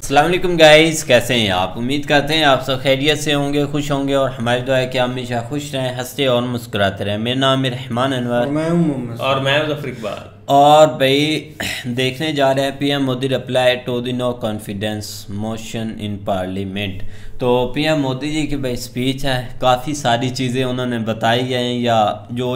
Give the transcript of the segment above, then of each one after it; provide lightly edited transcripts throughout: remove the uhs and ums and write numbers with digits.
अस्सलाम वालेकुम गाइस, कैसे हैं आप? उम्मीद करते हैं आप सब खैरियत से होंगे, खुश होंगे और हमारी दुआ है कि आप हमेशा खुश रहें, हंसते और मुस्कुराते रहें। मेरा नाम है रहमान अनवर और मैं हूं मोहम्मद और मैं ज़फर इकबाल। और भाई देखने जा रहे हैं PM Modi reply to the no confidence motion in parliament. तो पीएम मोदी जी की भाई स्पीच है, काफ़ी सारी चीज़ें उन्होंने बताई हैं या जो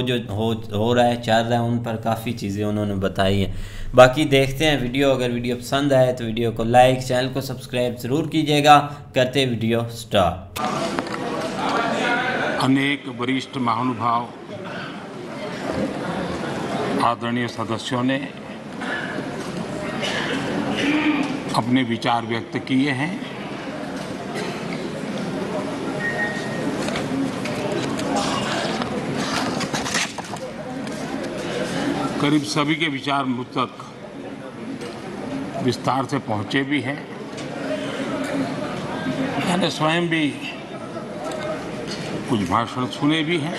हो रहा है चल रहा है उन पर काफ़ी चीज़ें उन्होंने बताई हैं। बाकी देखते हैं वीडियो। अगर वीडियो पसंद आए तो वीडियो को लाइक, चैनल को सब्सक्राइब ज़रूर कीजिएगा। करते वीडियो स्टार्ट। अनेक वरिष्ठ महानुभाव, आदरणीय सदस्यों ने अपने विचार व्यक्त किए हैं। करीब सभी के विचार मुझ तक विस्तार से पहुंचे भी हैं। मैंने स्वयं भी कुछ भाषण सुने भी हैं।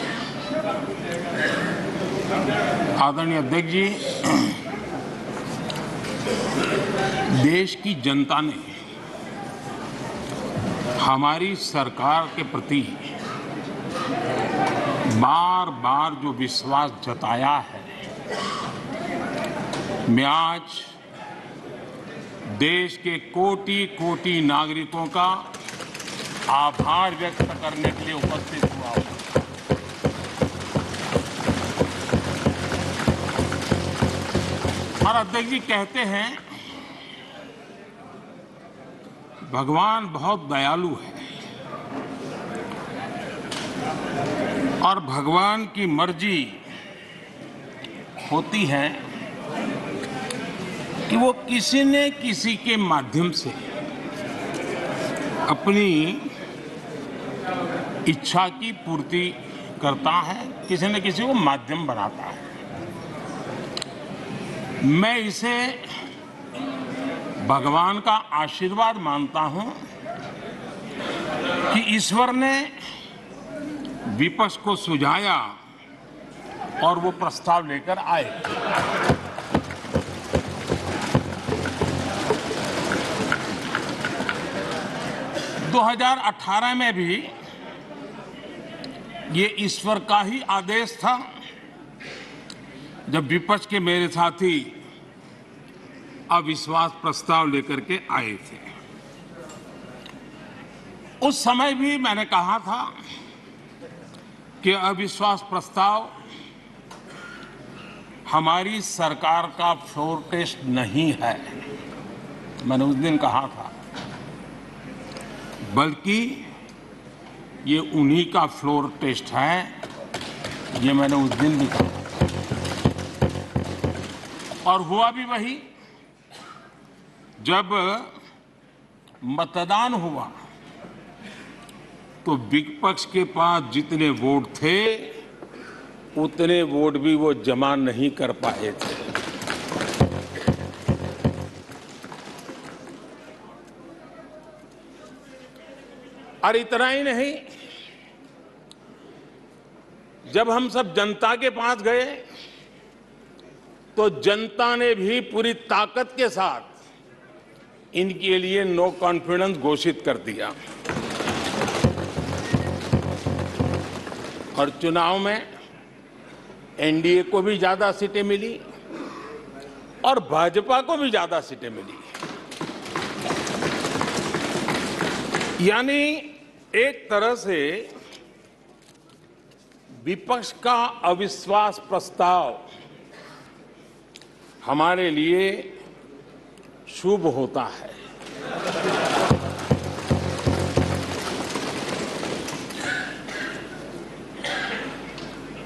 आदरणीय अध्यक्ष जी, देश की जनता ने हमारी सरकार के प्रति बार बार जो विश्वास जताया है, मैं आज देश के कोटि कोटि नागरिकों का आभार व्यक्त करने के लिए उपस्थित हुआ हूं। और अध्यक्ष जी कहते हैं भगवान बहुत दयालु है और भगवान की मर्जी होती है कि वो किसी न किसी के माध्यम से अपनी इच्छा की पूर्ति करता है, किसी न किसी को माध्यम बनाता है। मैं इसे भगवान का आशीर्वाद मानता हूं कि ईश्वर ने विपक्ष को सुझाया और वो प्रस्ताव लेकर आए। दो 2018 में भी ये ईश्वर का ही आदेश था, जब विपक्ष के मेरे साथी अविश्वास प्रस्ताव लेकर के आए थे। उस समय भी मैंने कहा था कि अविश्वास प्रस्ताव हमारी सरकार का फ्लोर टेस्ट नहीं है। मैंने उस दिन कहा था, बल्कि ये उन्हीं का फ्लोर टेस्ट है। ये मैंने उस दिन भी कहा और हुआ भी वही। जब मतदान हुआ तो विपक्ष के पास जितने वोट थे उतने वोट भी वो जमा नहीं कर पाए थे। और इतना ही नहीं, जब हम सब जनता के पास गए तो जनता ने भी पूरी ताकत के साथ इनके लिए नो कॉन्फिडेंस घोषित कर दिया। और चुनाव में एनडीए को भी ज्यादा सीटें मिली और भाजपा को भी ज्यादा सीटें मिली। यानी एक तरह से विपक्ष का अविश्वास प्रस्ताव हमारे लिए शुभ होता है।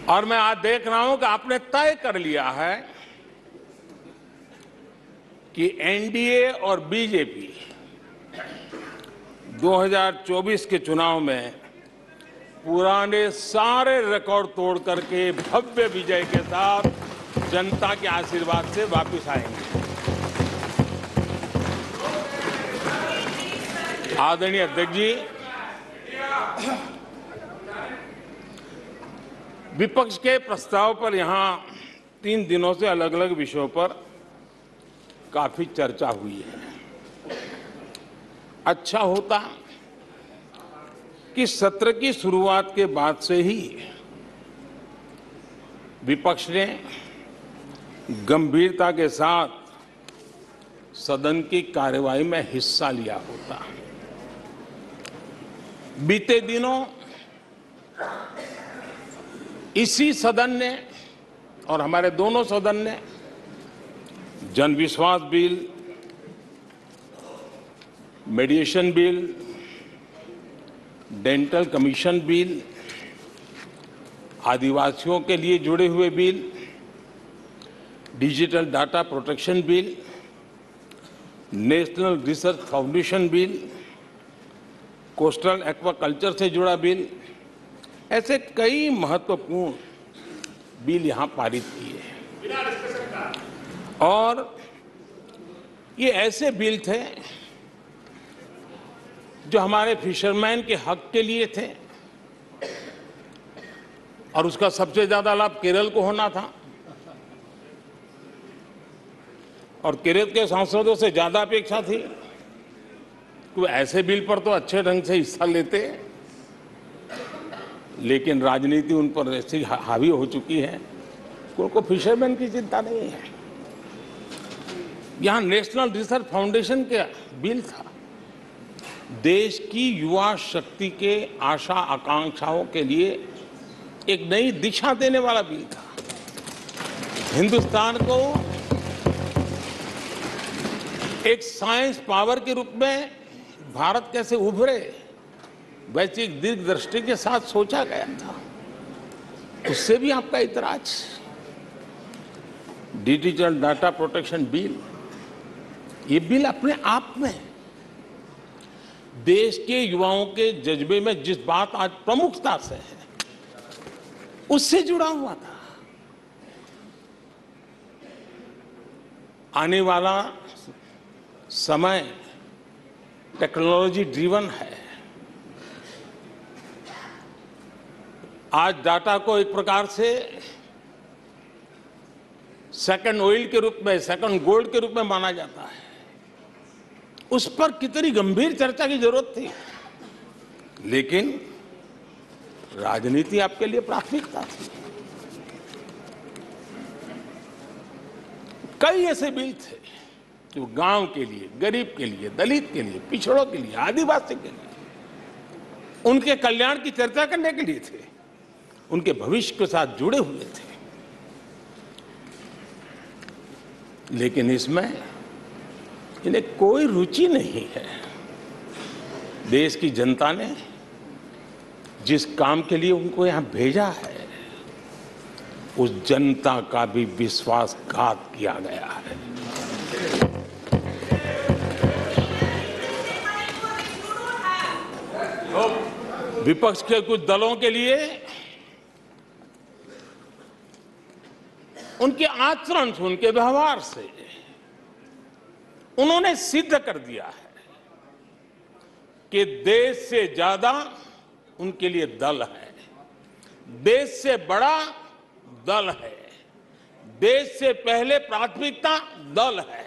और मैं आज देख रहा हूं कि आपने तय कर लिया है कि एनडीए और बीजेपी 2024 के चुनाव में पुराने सारे रिकॉर्ड तोड़ करके भव्य विजय के साथ जनता के आशीर्वाद से वापस आएंगे। आदरणीय अध्यक्ष जी, विपक्ष के प्रस्ताव पर यहां 3 दिनों से अलग अलग विषयों पर काफी चर्चा हुई है। अच्छा होता कि सत्र की शुरुआत के बाद से ही विपक्ष ने गंभीरता के साथ सदन की कार्यवाही में हिस्सा लिया होता। बीते दिनों इसी सदन ने और हमारे दोनों सदन ने Janvishwas bill, mediation bill, dental commission bill, आदिवासियों के लिए जुड़े हुए bill, digital data protection bill, national research foundation bill, coastal aquaculture से जुड़ा बिल, ऐसे कई महत्वपूर्ण बिल यहां पारित किए हैं। और ये ऐसे बिल थे जो हमारे फिशरमैन के हक के लिए थे और उसका सबसे ज्यादा लाभ केरल को होना था और केरल के सांसदों से ज्यादा अपेक्षा थी कि ऐसे बिल पर तो अच्छे ढंग से हिस्सा लेते, लेकिन राजनीति उन पर ऐसी हावी हो चुकी है कि उनको फिशरमैन की चिंता नहीं है। यहां नेशनल रिसर्च फाउंडेशन का बिल था, देश की युवा शक्ति के आशा आकांक्षाओं के लिए एक नई दिशा देने वाला बिल था। हिंदुस्तान को एक साइंस पावर के रूप में भारत कैसे उभरे, वैसे एक दीर्घ दृष्टि के साथ सोचा गया था। उससे भी आपका इतराज। डिजिटल डाटा प्रोटेक्शन बिल, ये बिल अपने आप में देश के युवाओं के जज्बे में जिस बात आज प्रमुखता से है उससे जुड़ा हुआ था। आने वाला समय टेक्नोलॉजी ड्रिवन है। आज डाटा को एक प्रकार से सेकंड ऑयल के रूप में, सेकंड गोल्ड के रूप में माना जाता है। उस पर कितनी गंभीर चर्चा की जरूरत थी, लेकिन राजनीति आपके लिए प्राथमिकता थी। कई ऐसे बिल थे जो गांव के लिए, गरीब के लिए, दलित के लिए, पिछड़ों के लिए, आदिवासी के लिए, उनके कल्याण की चर्चा करने के लिए थे, उनके भविष्य के साथ जुड़े हुए थे। लेकिन इसमें इन्हें कोई रुचि नहीं है। देश की जनता ने जिस काम के लिए उनको यहां भेजा है, उस जनता का भी विश्वासघात किया गया है। विपक्ष के कुछ दलों के लिए उनके आचरण से, उनके व्यवहार से उन्होंने सिद्ध कर दिया है कि देश से ज्यादा उनके लिए दल है, देश से बड़ा दल है, देश से पहले प्राथमिकता दल है।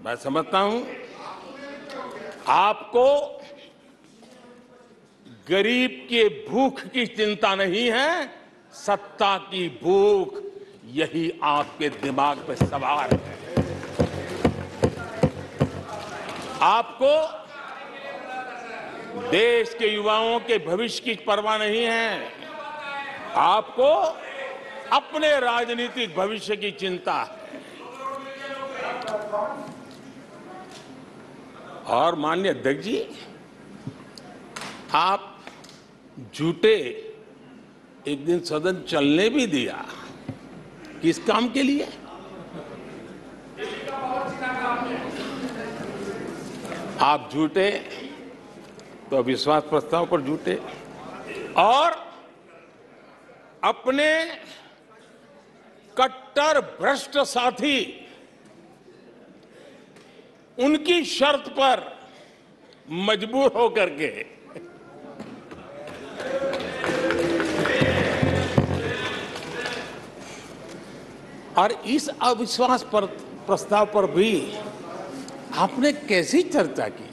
मैं समझता हूं आपको गरीब के भूख की चिंता नहीं है, सत्ता की भूख, यही आपके दिमाग पे सवार है। आपको देश के युवाओं के भविष्य की परवाह नहीं है, आपको अपने राजनीतिक भविष्य की चिंता है। और माननीय अध्यक्ष जी, आप झूठे एक दिन सदन चलने भी दिया, किस काम के लिए? आप झूठे तो विश्वास प्रस्ताव पर झूठे और अपने कट्टर भ्रष्ट साथी उनकी शर्त पर मजबूर होकर के और इस अविश्वास पर प्रस्ताव पर भी आपने कैसी चर्चा की?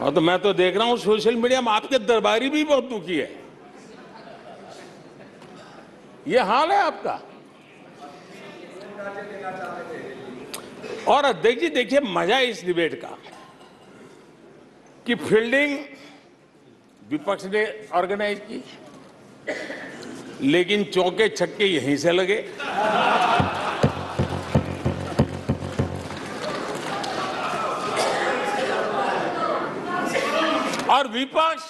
और तो मैं तो देख रहा हूं सोशल मीडिया में आपके दरबारी भी बहुत दुखी है। ये हाल है आपका। और अध्यक्ष जी देखिए, मजा है इस डिबेट का कि फील्डिंग विपक्ष ने ऑर्गेनाइज की, लेकिन चौके छक्के यहीं से लगे। और विपक्ष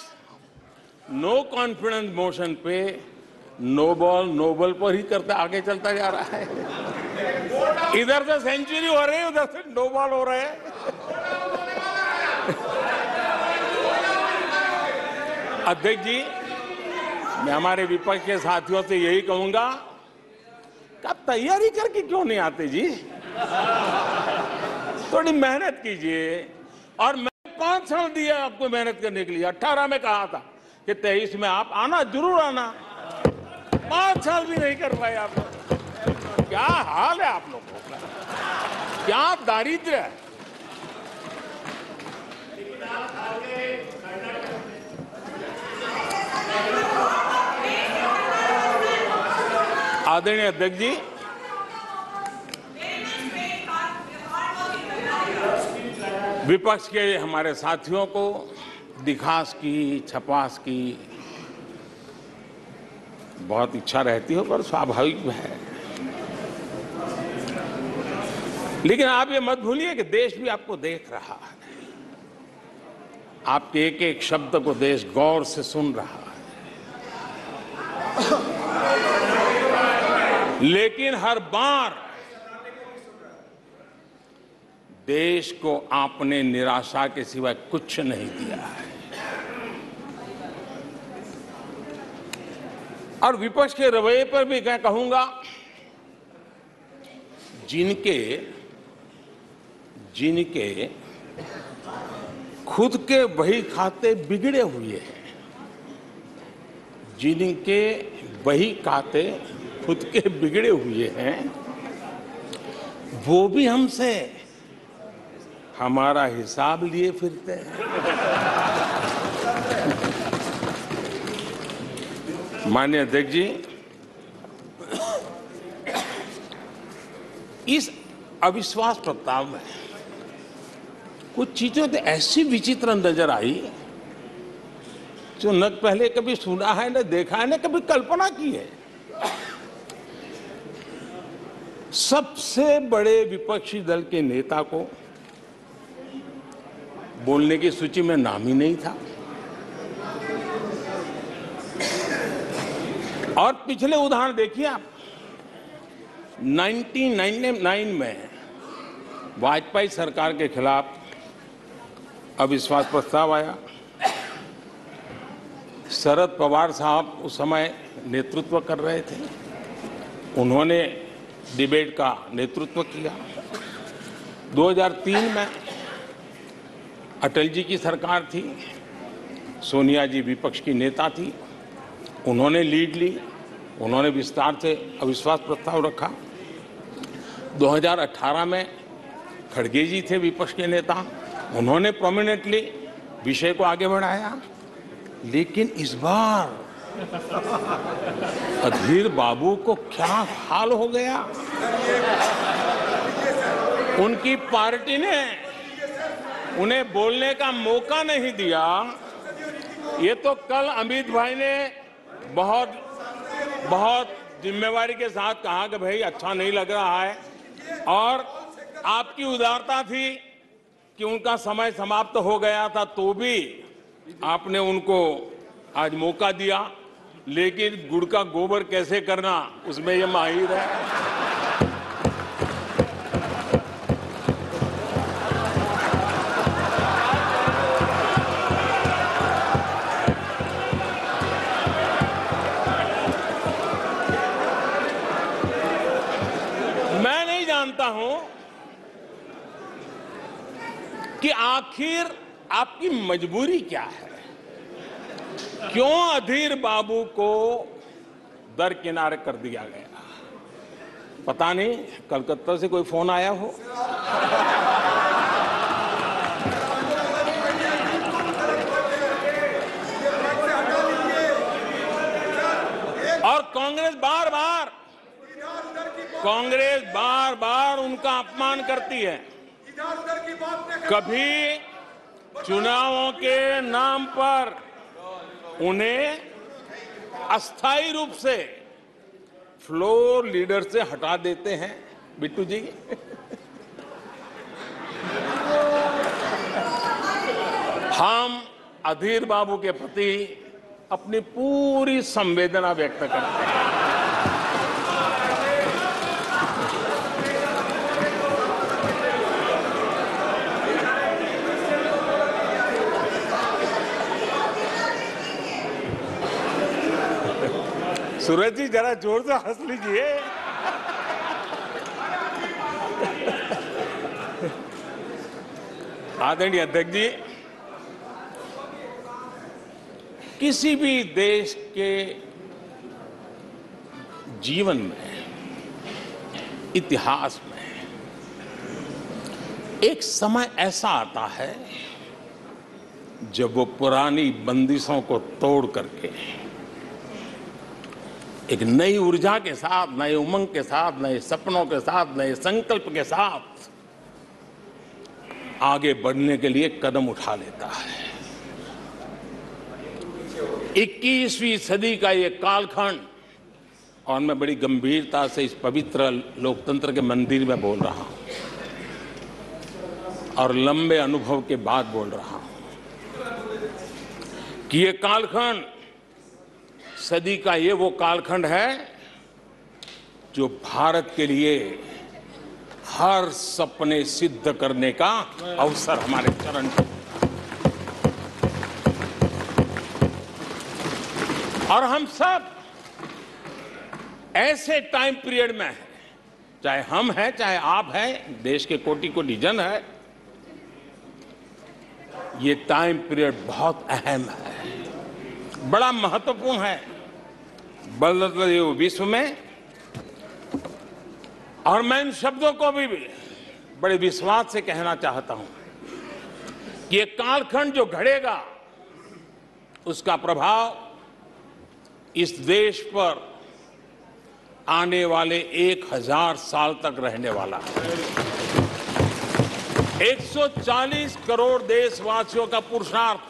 नो कॉन्फिडेंस मोशन पे नो बॉल पर ही करते आगे चलता जा रहा है। इधर से सेंचुरी हो रही है, उधर से नो बॉल हो रहे हैं। अध्यक्ष जी, मैं हमारे विपक्ष के साथियों से यही कहूंगा कि आप तैयारी करके क्यों नहीं आते जी? थोड़ी मेहनत कीजिए। और मैंने 5 साल दिया आपको मेहनत करने के लिए। 18 में कहा था कि 23 में आप आना, जरूर आना। 5 साल भी नहीं कर पाए आप लोग। क्या हाल है आप लोगों का, क्या दारिद्र्य है। आदरणीय अध्यक्ष जी, विपक्ष के हमारे साथियों को दिखास की, छपास की बहुत इच्छा रहती हो, पर स्वाभाविक है। लेकिन आप ये मत भूलिए कि देश भी आपको देख रहा है। आपके एक एक शब्द को देश गौर से सुन रहा है। लेकिन हर बार देश को आपने निराशा के सिवाय कुछ नहीं दिया है। और विपक्ष के रवैये पर भी मैं कहूंगा, जिनके खुद के बही खाते बिगड़े हुए हैं, जिनके बही खाते खुद के बिगड़े हुए हैं, वो भी हमसे हमारा हिसाब लिए फिरते हैं। माननीय अध्यक्ष जी, इस अविश्वास प्रस्ताव में कुछ चीजें तो ऐसी विचित्र नजर आई जो न पहले कभी सुना है, न देखा है, न कभी कल्पना की है। सबसे बड़े विपक्षी दल के नेता को बोलने की सूची में नाम ही नहीं था। और पिछले उदाहरण देखिए आप। 1999 में वाजपेयी सरकार के खिलाफ अविश्वास प्रस्ताव आया। शरद पवार साहब उस समय नेतृत्व कर रहे थे। उन्होंने डिबेट का नेतृत्व किया। 2003 में अटल जी की सरकार थी। सोनिया जी विपक्ष की नेता थी। उन्होंने लीड ली। उन्होंने विस्तार से अविश्वास प्रस्ताव रखा। 2018 में खड़गे जी थे विपक्ष के नेता। उन्होंने प्रोमिनेंटली विषय को आगे बढ़ाया। लेकिन इस बार अधीर बाबू को क्या हाल हो गया? उनकी पार्टी ने उन्हें बोलने का मौका नहीं दिया। ये तो कल अमित भाई ने बहुत जिम्मेवारी के साथ कहा कि भाई अच्छा नहीं लग रहा है, और आपकी उदारता थी कि उनका समय समाप्त हो गया था, तो भी आपने उनको आज मौका दिया। लेकिन गुड़ का गोबर कैसे करना, उसमें ये माहिर है। मैं नहीं जानता हूं कि आखिर आपकी मजबूरी क्या है। क्यों अधीर बाबू को दरकिनार कर दिया गया? पता नहीं कलकत्ता से कोई फोन आया हो। और कांग्रेस बार बार उनका अपमान करती है। कभी चुनावों के नाम पर उन्हें अस्थायी रूप से फ्लोर लीडर से हटा देते हैं। बिट्टू जी, हम अधीर बाबू के प्रति अपनी पूरी संवेदना व्यक्त करते हैं। सूरज जी जरा जोर से हंस लीजिए। आदरणीय अध्यक्ष जी, किसी भी देश के जीवन में, इतिहास में एक समय ऐसा आता है जब वो पुरानी बंदिशों को तोड़ करके एक नई ऊर्जा के साथ, नए उमंग के साथ, नए सपनों के साथ, नए संकल्प के साथ आगे बढ़ने के लिए कदम उठा लेता है। 21वीं सदी का ये कालखंड, और मैं बड़ी गंभीरता से इस पवित्र लोकतंत्र के मंदिर में बोल रहा हूं और लंबे अनुभव के बाद बोल रहा हूं कि ये कालखंड, सदी का ये वो कालखंड है जो भारत के लिए हर सपने सिद्ध करने का अवसर हमारे चरण में। और हम सब ऐसे टाइम पीरियड में हैं, चाहे हम हैं, चाहे आप हैं, देश के कोटि कोटि जन है। ये टाइम पीरियड बहुत अहम है, बड़ा महत्वपूर्ण है बदलते हुए विश्व में। और मैं इन शब्दों को भी बड़े विश्वास से कहना चाहता हूं कि ये कालखंड जो घड़ेगा उसका प्रभाव इस देश पर आने वाले 1000 साल तक रहने वाला है। 140 करोड़ देशवासियों का पुरुषार्थ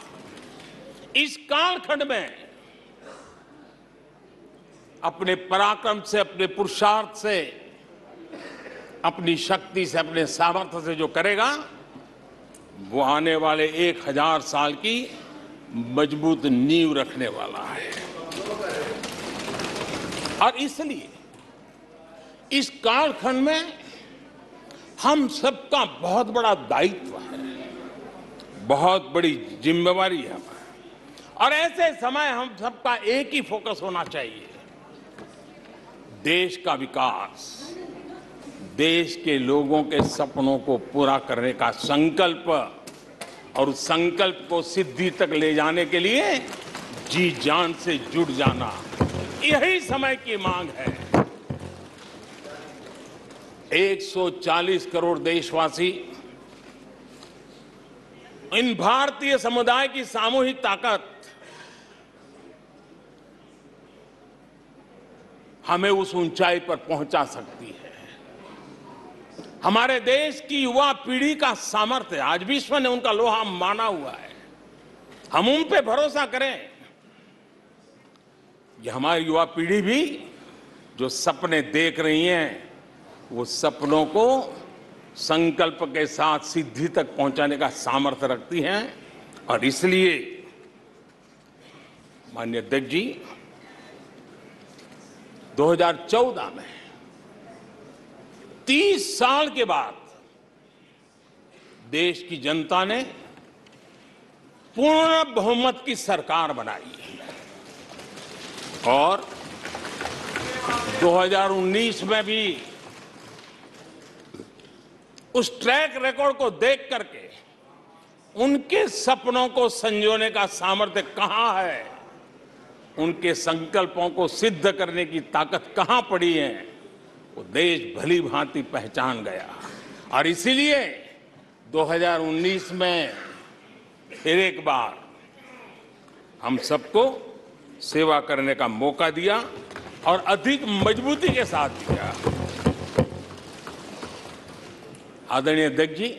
इस कालखंड में अपने पराक्रम से, अपने पुरुषार्थ से, अपनी शक्ति से, अपने सामर्थ्य से जो करेगा वो आने वाले 1000 साल की मजबूत नींव रखने वाला है। और इसलिए इस कालखंड में हम सबका बहुत बड़ा दायित्व है, बहुत बड़ी जिम्मेवारी है। और ऐसे समय हम सबका एक ही फोकस होना चाहिए, देश का विकास, देश के लोगों के सपनों को पूरा करने का संकल्प, और उस संकल्प को सिद्धि तक ले जाने के लिए जी जान से जुट जाना, यही समय की मांग है। 140 करोड़ देशवासी, इन भारतीय समुदाय की सामूहिक ताकत हमें उस ऊंचाई पर पहुंचा सकती है। हमारे देश की युवा पीढ़ी का सामर्थ्य, आज विश्व ने उनका लोहा माना हुआ है। हम उन पे भरोसा करें। ये हमारी युवा पीढ़ी भी जो सपने देख रही हैं, वो सपनों को संकल्प के साथ सिद्धि तक पहुंचाने का सामर्थ्य रखती हैं। और इसलिए माननीय अध्यक्ष जी, 2014 में 30 साल के बाद देश की जनता ने पूर्ण बहुमत की सरकार बनाई और 2019 में भी उस ट्रैक रिकॉर्ड को देख करके उनके सपनों को संजोने का सामर्थ्य कहां है, उनके संकल्पों को सिद्ध करने की ताकत कहां पड़ी है, वो देश भली भांति पहचान गया और इसीलिए 2019 में फिर एक बार हम सबको सेवा करने का मौका दिया और अधिक मजबूती के साथ दिया। आदरणीय अध्यक्ष जी,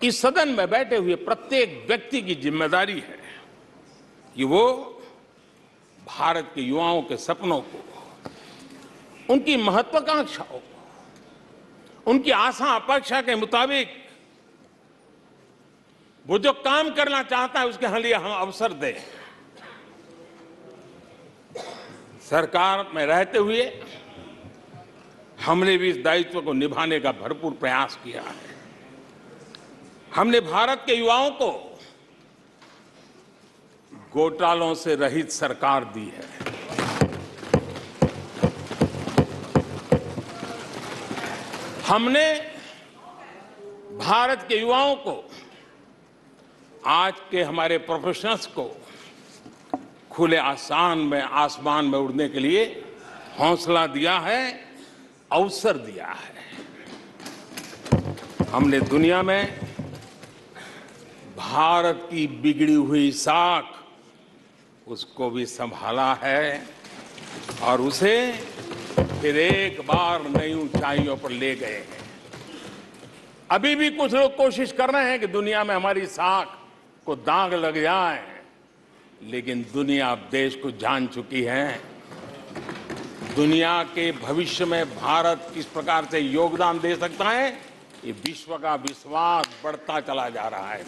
इस सदन में बैठे हुए प्रत्येक व्यक्ति की जिम्मेदारी है कि वो भारत के युवाओं के सपनों को, उनकी महत्वाकांक्षाओं को, उनकी आशा अपेक्षा के मुताबिक वो जो काम करना चाहता है उसके लिए हम अवसर दें। सरकार में रहते हुए हमने भी इस दायित्व को निभाने का भरपूर प्रयास किया है। हमने भारत के युवाओं को घोटालों से रहित सरकार दी है। हमने भारत के युवाओं को, आज के हमारे प्रोफेशनल्स को खुले आसमान में उड़ने के लिए हौसला दिया है, अवसर दिया है। हमने दुनिया में भारत की बिगड़ी हुई साख, उसको भी संभाला है और उसे फिर एक बार नई ऊंचाइयों पर ले गए हैं। अभी भी कुछ लोग कोशिश कर रहे हैं कि दुनिया में हमारी साख को दाग लग जाए, लेकिन दुनिया अब देश को जान चुकी है। दुनिया के भविष्य में भारत किस प्रकार से योगदान दे सकता है, ये विश्व का विश्वास बढ़ता चला जा रहा है।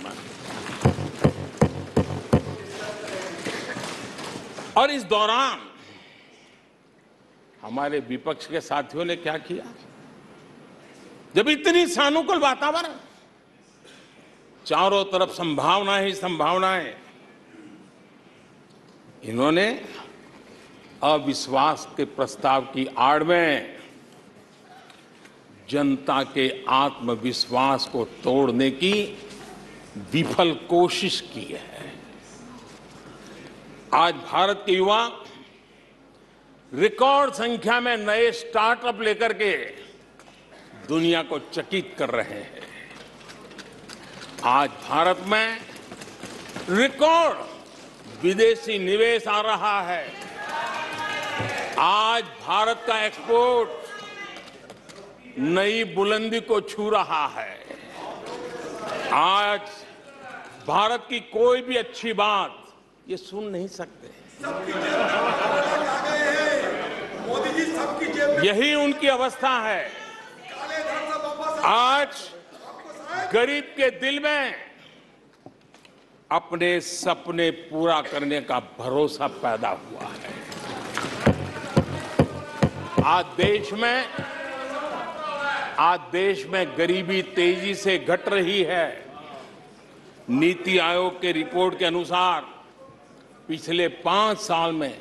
और इस दौरान हमारे विपक्ष के साथियों ने क्या किया? जब इतनी सानुकूल वातावरण, चारों तरफ संभावनाएं ही संभावनाएं, इन्होंने अविश्वास के प्रस्ताव की आड़ में जनता के आत्मविश्वास को तोड़ने की विफल कोशिश की है। आज भारत के युवा रिकॉर्ड संख्या में नए स्टार्टअप लेकर के दुनिया को चकित कर रहे हैं। आज भारत में रिकॉर्ड विदेशी निवेश आ रहा है। आज भारत का एक्सपोर्ट नई बुलंदी को छू रहा है। आज भारत की कोई भी अच्छी बात ये सुन नहीं सकते। यही उनकी अवस्था है। आज गरीब के दिल में अपने सपने पूरा करने का भरोसा पैदा हुआ है। आज देश में गरीबी तेजी से घट रही है। नीति आयोग के रिपोर्ट के अनुसार पिछले 5 साल में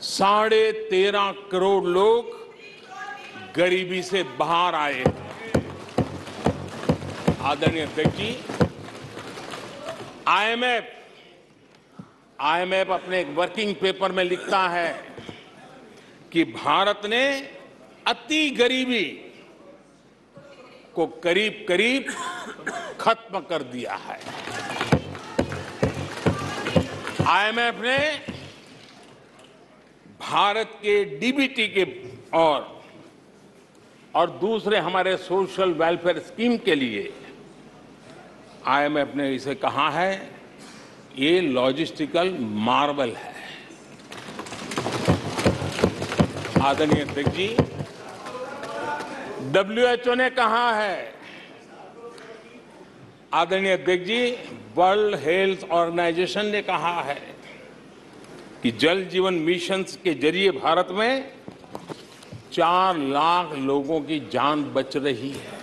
13.5 करोड़ लोग गरीबी से बाहर आए। आदरणीय अध्यक्ष जी, आईएमएफ अपने एक वर्किंग पेपर में लिखता है कि भारत ने अति गरीबी को करीब करीब खत्म कर दिया है। आईएमएफ ने भारत के डीबीटी के और दूसरे हमारे सोशल वेलफेयर स्कीम के लिए आईएमएफ ने इसे कहा है, ये लॉजिस्टिकल मार्वल है। आदरणीय अध्यक्ष जी, WHO ने कहा है, आदरणीय अध्यक्ष जी, वर्ल्ड हेल्थ ऑर्गेनाइजेशन ने कहा है कि जल जीवन मिशन के जरिए भारत में 4 लाख लोगों की जान बच रही है।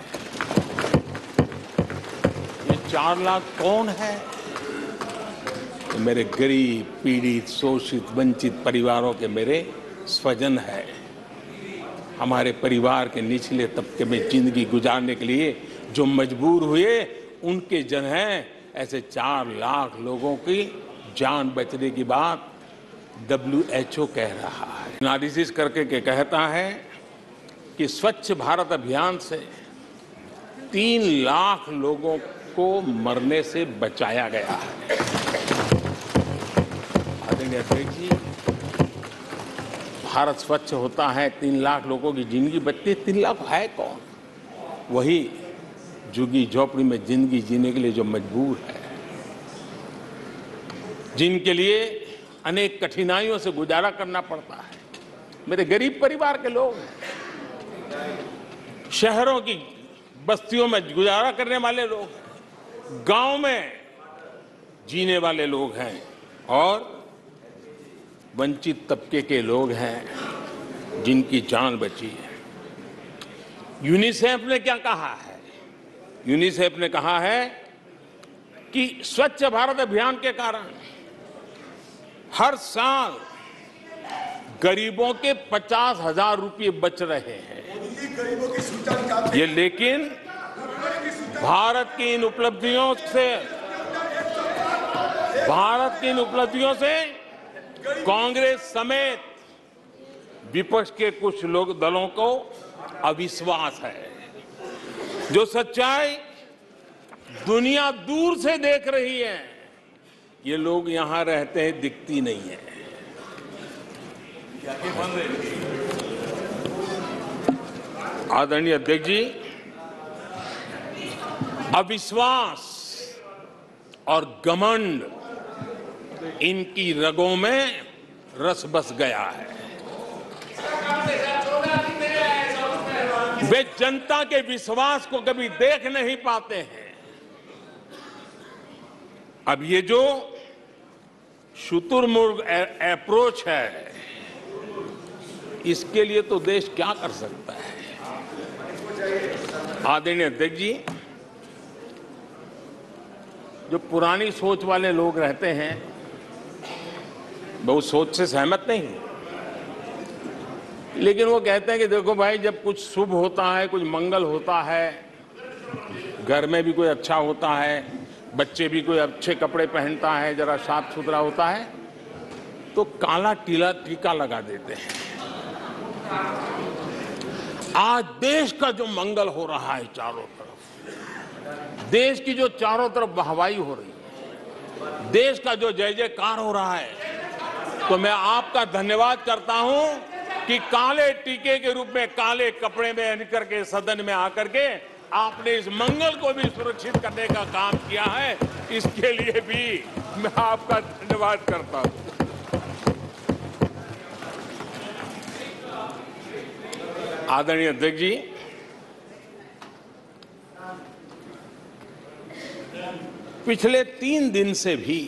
ये 4 लाख कौन है? तो मेरे गरीब, पीड़ित, शोषित, वंचित परिवारों के मेरे स्वजन है। हमारे परिवार के निचले तबके में जिंदगी गुजारने के लिए जो मजबूर हुए, उनके जन हैं। ऐसे 4 लाख लोगों की जान बचने की बात WHO कह रहा है। एनालिसिस करके के कहता है कि स्वच्छ भारत अभियान से 3 लाख लोगों को मरने से बचाया गया है। आदरणीय अध्यक्ष जी, भारत स्वच्छ होता है, 3 लाख लोगों की जिंदगी बचती है। 3 लाख है कौन? वही झुग्गी झोपड़ी में जिंदगी जीने के लिए जो मजबूर है, जिनके लिए अनेक कठिनाइयों से गुजारा करना पड़ता है। मेरे गरीब परिवार के लोग हैं, शहरों की बस्तियों में गुजारा करने वाले लोग, गांव में जीने वाले लोग हैं और वंचित तबके के लोग हैं जिनकी जान बची है। यूनिसेफ ने क्या कहा है? यूनिसेफ ने कहा है कि स्वच्छ भारत अभियान के कारण हर साल गरीबों के 50,000 रुपये बच रहे हैं। ये लेकिन भारत की इन उपलब्धियों से कांग्रेस समेत विपक्ष के कुछ लोग दलों को अविश्वास है। जो सच्चाई दुनिया दूर से देख रही है, ये लोग यहां रहते हैं दिखती नहीं है। आदरणीय अध्यक्ष जी, अविश्वास और घमंड इनकी रगों में रस बस गया है। वे जनता के विश्वास को कभी देख नहीं पाते हैं। अब ये जो शुतुरमुर्ग अप्रोच है, इसके लिए तो देश क्या कर सकता है? आदरणीय अध्यक्ष जी, जो पुरानी सोच वाले लोग रहते हैं, मैं उस सोच से सहमत नहीं हूं, लेकिन वो कहते हैं कि देखो भाई, जब कुछ शुभ होता है, कुछ मंगल होता है, घर में भी कोई अच्छा होता है, बच्चे भी कोई अच्छे कपड़े पहनता है, जरा साफ सुथरा होता है, तो काला टीका लगा देते हैं। आज देश का जो मंगल हो रहा है चारों तरफ, देश की जो चारों तरफ वाहवाही हो रही है, देश का जो जय जयकार हो रहा है, तो मैं आपका धन्यवाद करता हूं कि काले टीके के रूप में काले कपड़े में निकल के सदन में आकर के आपने इस मंगल को भी सुरक्षित करने का काम किया है। इसके लिए भी मैं आपका धन्यवाद करता हूं। आदरणीय अध्यक्ष जी, पिछले 3 दिन से भी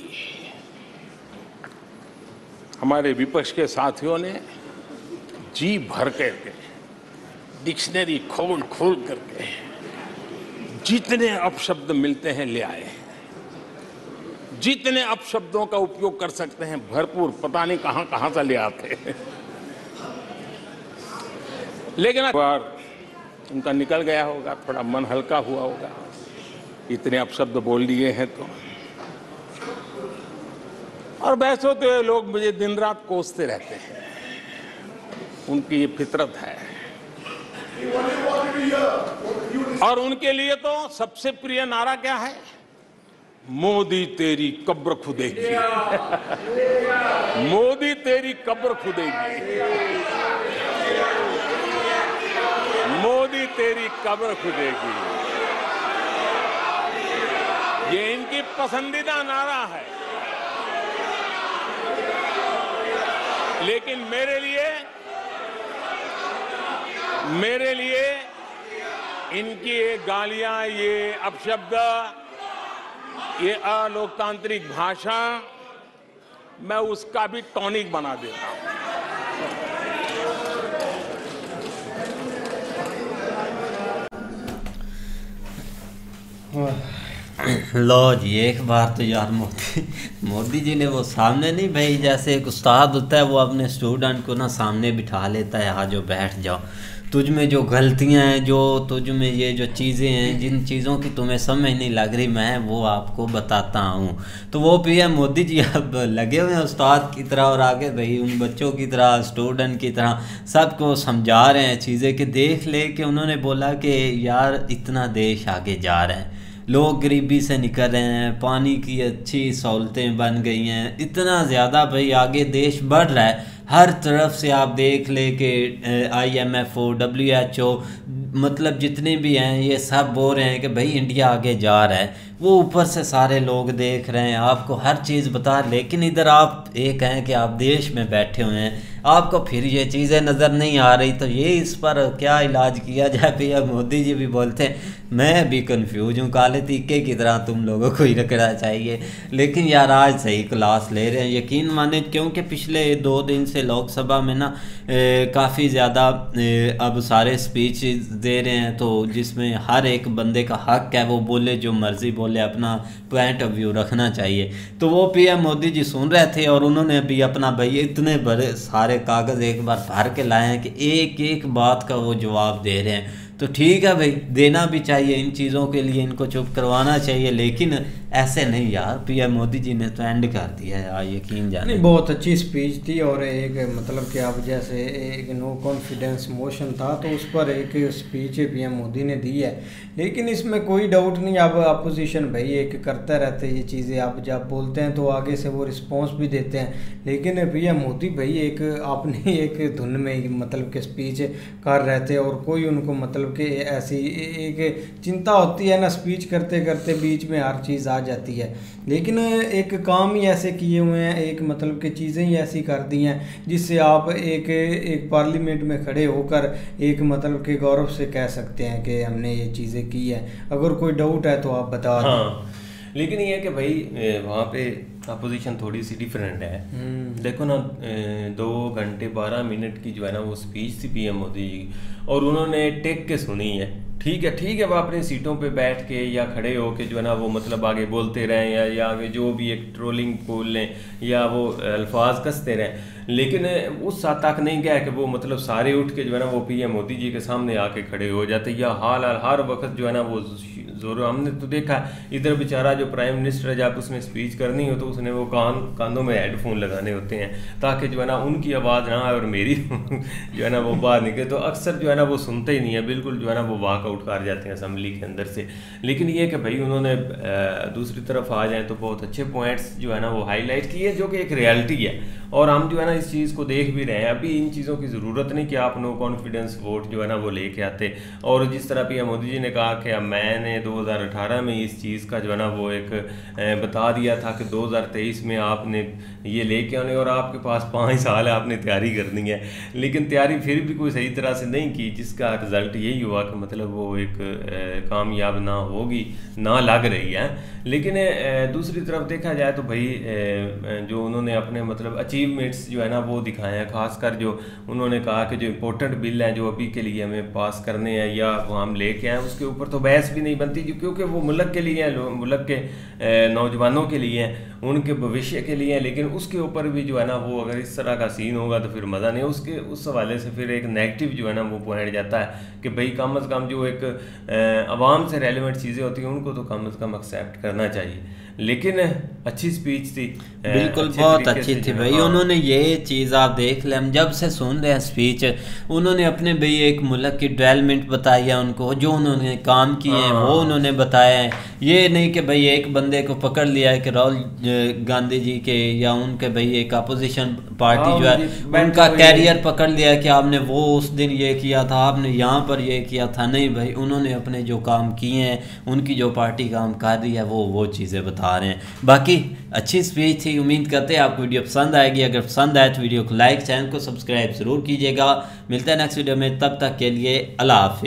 हमारे विपक्ष के साथियों ने जी भर करके डिक्शनरी खोल खोल करके जितने अपशब्द मिलते हैं ले आए, जितने अपशब्दों का उपयोग कर सकते हैं भरपूर, पता नहीं कहां कहां से ले आते हैं। लेकिन एक बार उनका निकल गया होगा, थोड़ा मन हल्का हुआ होगा, इतने अपशब्द बोल दिए हैं तो। और वैसे तो ये लोग मुझे दिन रात कोसते रहते हैं, उनकी ये फितरत है। और उनके लिए तो सबसे प्रिय नारा क्या है? मोदी तेरी कब्र खुदेगी। मोदी तेरी कब्र खुदेगी, मोदी तेरी कब्र खुदेगी, ये इनकी पसंदीदा नारा है। लेकिन मेरे लिए इनकी ये गालियां, ये अपशब्द, ये अलोकतांत्रिक भाषा, मैं उसका भी टॉनिक बना देता हूं। लो जी, एक बार तो यार मोदी जी ने वो सामने नहीं भाई, जैसे एक उस्ताद होता है वो अपने स्टूडेंट को ना सामने बिठा लेता है, हाँ जो बैठ जाओ, तुझ में जो गलतियां हैं, जो तुझ में ये जो चीज़ें हैं, जिन चीज़ों की तुम्हें समझ नहीं लग रही, मैं वो आपको बताता हूँ। तो वो पीएम मोदी जी अब लगे हुए हैं उस्ताद की तरह, और आगे भाई उन बच्चों की तरह, स्टूडेंट की तरह सबको समझा रहे हैं चीज़ें कि देख ले। कि उन्होंने बोला कि यार इतना देश आगे जा रहा है, लोग गरीबी से निकल रहे हैं, पानी की अच्छी सहूलतें बन गई हैं, इतना ज़्यादा भाई आगे देश बढ़ रहा है। हर तरफ से आप देख ले कि IMF, WHO, मतलब जितने भी हैं ये सब बोल रहे हैं कि भाई इंडिया आगे जा रहा है। वो ऊपर से सारे लोग देख रहे हैं, आपको हर चीज़ बता, लेकिन इधर आप ये कहें कि आप देश में बैठे हुए हैं, आपको फिर ये चीज़ें नज़र नहीं आ रही। तो ये इस पर क्या इलाज किया जाए? भैया मोदी जी भी बोलते हैं मैं भी कंफ्यूज हूँ, काले टीके की तरह तुम लोगों को ही रखना चाहिए। लेकिन यार आज सही क्लास ले रहे हैं, यकीन माने, क्योंकि पिछले 2 दिन से लोकसभा में ना काफ़ी ज़्यादा अब सारे स्पीच दे रहे हैं, तो जिसमें हर एक बंदे का हक है वो बोले जो मर्ज़ी बोले, अपना पॉइंट ऑफ व्यू रखना चाहिए। तो वो पीएम मोदी जी सुन रहे थे और उन्होंने अभी अपना भाई इतने बड़े सारे कागज़ एक बार भर के लाए हैं कि एक एक बात का वो जवाब दे रहे हैं। तो ठीक है भाई, देना भी चाहिए, इन चीज़ों के लिए इनको चुप करवाना चाहिए, लेकिन ऐसे नहीं यार। पीएम मोदी जी ने तो एंड कर दिया है, यकीन जाने। नहीं, बहुत अच्छी स्पीच थी, और एक मतलब कि अब जैसे एक नो कॉन्फिडेंस मोशन था तो उस पर एक स्पीच पीएम मोदी ने दी है। लेकिन इसमें कोई डाउट नहीं, अब अपोजिशन भाई एक करते रहते ये चीज़ें, आप जब बोलते हैं तो आगे से वो रिस्पॉन्स भी देते हैं। लेकिन पीएम मोदी भाई एक अपनी एक धुन में मतलब कि स्पीच कर रहे थे, और कोई उनको मतलब कि ऐसी एक चिंता होती है ना, स्पीच करते करते बीच में हर चीज़ आ जाती है। लेकिन एक काम ही ऐसे किए हुए हैं, एक मतलब कि चीज़ें ही ऐसी कर दी हैं जिससे आप एक पार्लियामेंट में खड़े होकर एक मतलब कि गौरव से कह सकते हैं कि हमने ये चीज़ें की है। अगर कोई डाउट है तो आप बता दें। हाँ, लेकिन ये है कि भाई वहाँ पे अपोजिशन थोड़ी सी डिफरेंट है। देखो ना, 2 घंटे 12 मिनट की जो है ना वो स्पीच थी पीएम मोदी जी, और उन्होंने टेक के सुनी है। ठीक है, वो अपनी सीटों पे बैठ के या खड़े हो के जो है ना वो मतलब आगे बोलते रहें, या आगे जो भी एक ट्रोलिंग बोल लें या वो अल्फाज कसते रहें, लेकिन उस हद तक नहीं गया कि वो मतलब सारे उठ के जो है ना वो पीएम मोदी जी के सामने आके खड़े हो जाते, या हर वक्त जो है ना वो जोर। हमने तो देखा इधर बेचारा जो प्राइम मिनिस्टर है, जब उसमें स्पीच करनी हो तो उसने वो कानों में हेडफोन लगाने होते हैं ताकि जो है ना उनकी आवाज़ ना आए और मेरी जो है ना वो बाहर निकले। तो अक्सर जो है ना वो सुनते ही नहीं है, बिल्कुल जो है ना वो वॉकआउट कर जाते हैं असेंबली के अंदर से। लेकिन ये कि भाई उन्होंने दूसरी तरफ आ जाए तो बहुत अच्छे पॉइंट्स जो है ना वो हाईलाइट किए, जो कि एक रियलिटी है, और हम जो है ना इस चीज़ को देख भी रहे हैं। अभी इन चीज़ों की ज़रूरत नहीं कि आप नो कॉन्फिडेंस वोट जो है ना वो लेके आते। और जिस तरह पीएम मोदी जी ने कहा कि मैंने 2018 में इस चीज़ का जो है ना वो एक बता दिया था कि 2023 में आपने ये लेके आने, और आपके पास 5 साल है, आपने तैयारी करनी है। लेकिन तैयारी फिर भी कोई सही तरह से नहीं की, जिसका रिज़ल्ट यही हुआ कि मतलब वो एक कामयाब ना होगी, ना लग रही है। लेकिन दूसरी तरफ देखा जाए तो भाई जो उन्होंने अपने मतलब अचीवमेंट्स जो है ना वो दिखाए हैं, खासकर जो उन्होंने कहा कि जो इम्पोर्टेंट बिल हैं जो अभी के लिए हमें पास करने हैं या वो हम लेके आए, उसके ऊपर तो बहस भी नहीं बनती, क्योंकि वो मुल्क के लिए हैं, मुल्क के नौजवानों के लिए हैं, उनके भविष्य के लिए हैं। लेकिन उसके ऊपर भी जो है ना वो अगर इस तरह का सीन होगा तो फिर मज़ा नहीं। उस हवाले से फिर एक नेगेटिव जो है ना वो पॉइंट जाता है कि भाई कम अज़ कम जो एक आवाम से रेलिवेंट चीज़ें होती हैं उनको तो कम अज़ कम एक्सेप्ट करना चाहिए। लेकिन अच्छी स्पीच थी, बिल्कुल बहुत अच्छी थी भाई। उन्होंने ये चीज़ आप देख लें, हम जब से सुन रहे हैं स्पीच, उन्होंने अपने भाई एक मुल्क की डेवलपमेंट बताई है, उनको जो उन्होंने काम किए हैं वो उन्होंने बताया है। ये नहीं कि भाई एक बंदे को पकड़ लिया है कि राहुल गांधी जी के या उनके भाई एक अपोजिशन पार्टी जो है उनका कैरियर पकड़ लिया कि आपने वो उस दिन ये किया था, आपने यहाँ पर ये किया था। नहीं भाई, उन्होंने अपने जो काम किए हैं, उनकी जो पार्टी काम कर रही है वो चीज़ें बता रहे हैं। बाकी अच्छी स्पीच थी, उम्मीद करते हैं आपको वीडियो पसंद आएगी। अगर पसंद आए तो वीडियो को लाइक, चैनल को सब्सक्राइब ज़रूर कीजिएगा। मिलते हैं नेक्स्ट वीडियो में, तब तक के लिए अल्लाह हाफिज़।